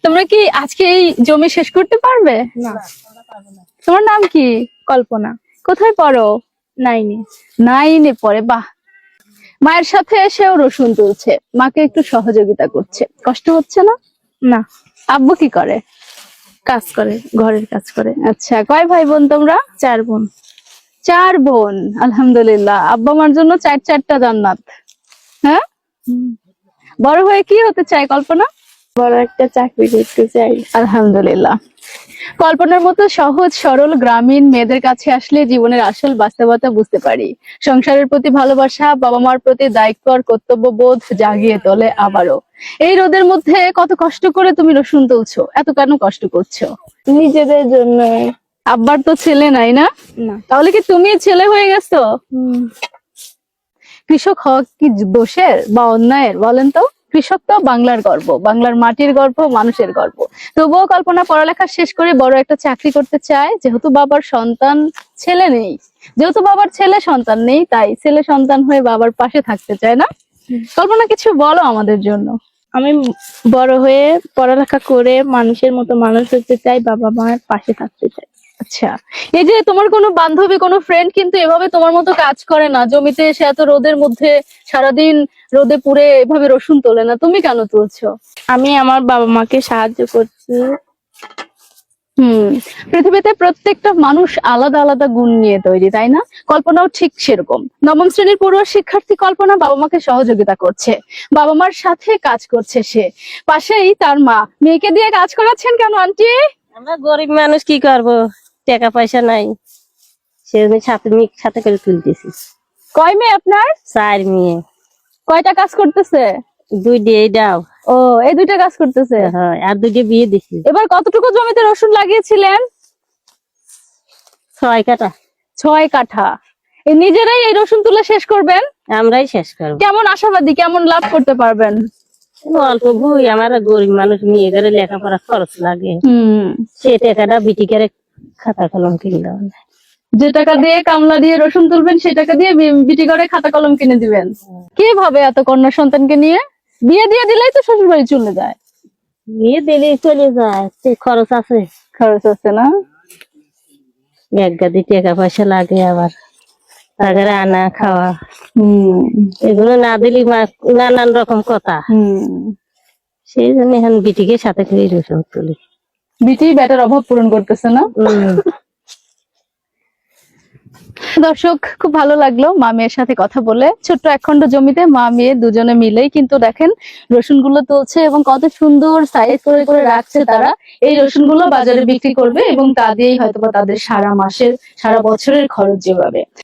তোমরা কি আজকে এই জমি শেষ করতে পারবে? না। তোমার নাম কি? কল্পনা। কোথায় পড়ো? নাইনি। 9 পড়ে। বাহ, মায়ের সাথে এসেও রসুন তুলছে, মাকে একটু সহযোগিতা করছে, কষ্ট হচ্ছে না? না, আব্বু কি করে? কাজ করে, ঘরের কাজ করে। আচ্ছা, কয় ভাই বোন তোমরা? 4 বোন। 4 বোন, আলহামদুলিল্লাহ। আব্বা মার জন্য 4টা জান্নাত। হ্যাঁ, বড় হয়ে কি হতে চায় কল্পনা? বড় একটা চাকরি করতে চাই। আলহামদুলিল্লাহ। কল্পনার মতো সহজ সরল গ্রামীণ মেয়েদের কাছে আসলে জীবনের আসল বাস্তবতা বুঝতে পারি। সংসারের প্রতি ভালোবাসা, বাবা মার প্রতি দায়িত্ব আর কর্তব্যবোধ জাগিয়ে তোলে আবারও। এই রোদের মধ্যে কত কষ্ট করে তুমি রসুন তুলছো, এত কেন কষ্ট করছো? নিজেদের জন্য। আব্বার তো ছেলে নাই না? না। তাহলে কি তুমি ছেলে হয়ে গেছো? হুম। কৃষক হওয়া কি দোষের বা অন্যায়ের বলেন তো? কৃষক তো বাংলার গর্ব, বাংলার মাটির গর্ব, মানুষের গর্ব। তবুও কল্পনা পড়ালেখা শেষ করে বড় একটা চাকরি করতে চায়, যেহেতু বাবার সন্তান ছেলে নেই, যেহেতু বাবার ছেলে সন্তান নেই, তাই ছেলে সন্তান হয়ে বাবার পাশে থাকতে চায় না? কল্পনা কিছু বলো আমাদের জন্য। আমি বড় হয়ে পড়ালেখা করে মানুষের মতো মানুষ হতে চাই, বাবা মার পাশে থাকতে চাই। আচ্ছা, এই যে তোমার কোনো বান্ধবী, কোনো ফ্রেন্ড কিন্তু এভাবে তোমার মতো কাজ করে না, জমিতে এসে এত রোদের মধ্যে সারাদিন রোদে পুড়ে এভাবে রসুন তোলে না, তুমি কেন তুলছো? আমি আমার বাবা মাকে সাহায্য করছি। পৃথিবীতে প্রত্যেকটা মানুষ আলাদা আলাদা গুণ নিয়ে তৈরি, তাই না? কল্পনাও ঠিক সেরকম। 9ম শ্রেণীর পড়ুয়া শিক্ষার্থী কল্পনা বাবা মাকে সহযোগিতা করছে, বাবা মার সাথে কাজ করছে সে, পাশেই তার মা। মেয়েকে দিয়ে কাজ করাচ্ছেন কেন আন্টি? আমরা গরিব মানুষ, কি করবো, টাকা পয়সা নাই, সেজন্য সাথে করে তুলতেছি। কয় মেয়ে আপনার? 4 মেয়ে। কয়টা কাজ করতেছে? 2 দিয়ে দাও। ও, এই 2টা কাজ করতেছে। হ্যাঁ, আর 2 বিয়ে দিছি। এবার কতটুকু জমিতে রসুন লাগিয়েছিলেন? 6 কাঠা। 6 কাঠা। এই নিজেরাই এই রসুন তুলে শেষ করবেন? আমরাই শেষ করবো। কেমন আশাবাদী, কেমন লাভ করতে পারবেন? অল্প বই, আমার গরিব মানুষ, মেয়েদের লেখাপড়া খরচ লাগে, সে টাকাটা বিটি করে খাতা কলম কিনে দেওয়া। যে টাকা দিয়ে কামলা দিয়ে রসুন তুলবেন, সে টাকা দিয়ে বিটি করে খাতা কলম কিনে দিবেন। কে ভাবে এত কন্যা সন্তানকে নিয়ে? বিয়ে দিয়ে দিলেই তো শ্বশুর বাড়ি চলে যায়। বিয়ে দিলেই চলে যায়, সে খরচ আছে। খরচ আছে না? এক গাদি টাকা পয়সা লাগে, আবার তাদের আনা খাওয়া, এগুলো না দিলে নানান রকম কথা। সেই জন্য এখন বিটিকে সাথে করে রসুন তুলি। বিটি বেটার অভাব পূরণ করতেছে না? দর্শক, খুব ভালো লাগলো মা মেয়ের সাথে কথা বলে। ছোট্ট 1 খণ্ড জমিতে মা মেয়ে দুজনে মিলেই কিন্তু দেখেন রসুন গুলো তুলছে এবং কত সুন্দর সাইজ করে করে রাখছে তারা। এই রসুন গুলো বাজারে বিক্রি করবে এবং তা দিয়েই হয়তোবা তাদের সারা মাসের, সারা বছরের খরচ যোগাবে।